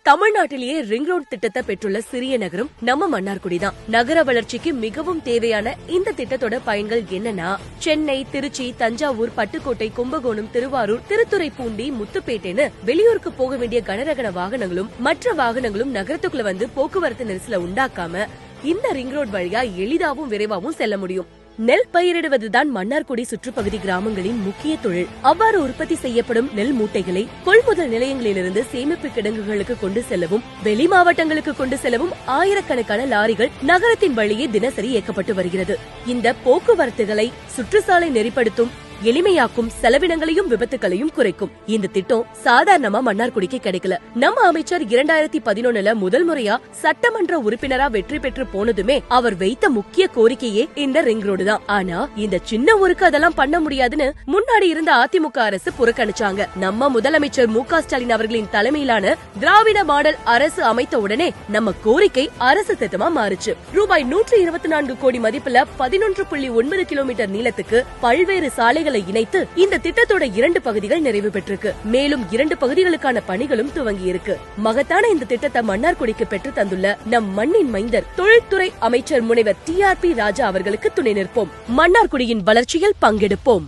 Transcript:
தமிழ்நாட்டிலேயே ring road திட்டத்தை பெற்றுள்ள சிறிய நகரம் நம்ம மன்னார்குடி தான். நகர வளர்ச்சிக்கு மிகவும் தேவையான இந்த திட்டத்தோட பயன்கள் என்னன்னா, சென்னை, திருச்சி, தஞ்சாவூர், பட்டுக்கோட்டை, கும்பகோணம், திருவாரூர், திருத்துறைப்பூண்டி, முத்துப்பேட்டைன்னு வெளியூருக்கு போக வேண்டிய கனரகன வாகனங்களும் மற்ற வாகனங்களும் நகரத்துக்குள்ள வந்து போக்குவரத்து நெரிசலை உண்டாக்காம இந்த ரிங் ரோட் வழியா எளிதாவும் விரைவாவும் செல்ல முடியும். நெல் பயிரிடுவதுதான் மன்னார்குடி சுற்றுப்பகுதி கிராமங்களின் முக்கிய தொழில். அவ்வாறு உற்பத்தி செய்யப்படும் நெல் மூட்டைகளை கொள்முதல் நிலையங்களிலிருந்து சேமிப்பு கிடங்குகளுக்கு கொண்டு செல்லவும், வெளி மாவட்டங்களுக்கு கொண்டு செல்லவும் ஆயிரக்கணக்கான லாரிகள் நகரத்தின் வழியே தினசரி இயக்கப்பட்டு வருகிறது. இந்த போக்குவரத்துகளை சுற்றுச்சாலை நெறிப்படுத்தும், எளிமையாக்கும், செலவினங்களையும் விபத்துகளையும் குறைக்கும். இந்த திட்டம் சாதாரணமா மன்னார்குடிக்கு கிடைக்கல. நம்ம அமைச்சர் 2011 முதல் முறையா சட்டமன்ற உறுப்பினரா வெற்றி பெற்று போனதுமே அவர் வைத்த முக்கிய கோரிக்கையே இந்த ரிங் ரோடு தான். ஆனா இந்த சின்ன ஊருக்கு அதெல்லாம் பண்ண முடியாதுன்னு முன்னாடி இருந்த அதிமுக அரசு புறக்கணிச்சாங்க. நம்ம முதலமைச்சர் மு.க. ஸ்டாலின் அவர்களின் தலைமையிலான திராவிட மாடல் அரசு அமைத்த உடனே நம்ம கோரிக்கை அரசு திட்டமா மாறுச்சு. ரூபாய் 124 கோடி மதிப்புல 11.9 கிலோமீட்டர் நீளத்துக்கு பல்வேறு சாலைகள் இணைத்து இந்த திட்டத்தோட 2 பகுதிகள் நிறைவு பெற்றிருக்கு. மேலும் 2 பகுதிகளுக்கான பணிகளும் துவங்கி இருக்கு. மகத்தான இந்த திட்டத்தை மன்னார்குடிக்கு பெற்று தந்துள்ள நம் மண்ணின் மைந்தர் தொழில்துறை அமைச்சர் முனைவர் TRP ராஜா அவர்களுக்கு துணை நிற்போம். மன்னார்குடியின் வளர்ச்சியில் பங்கெடுப்போம்.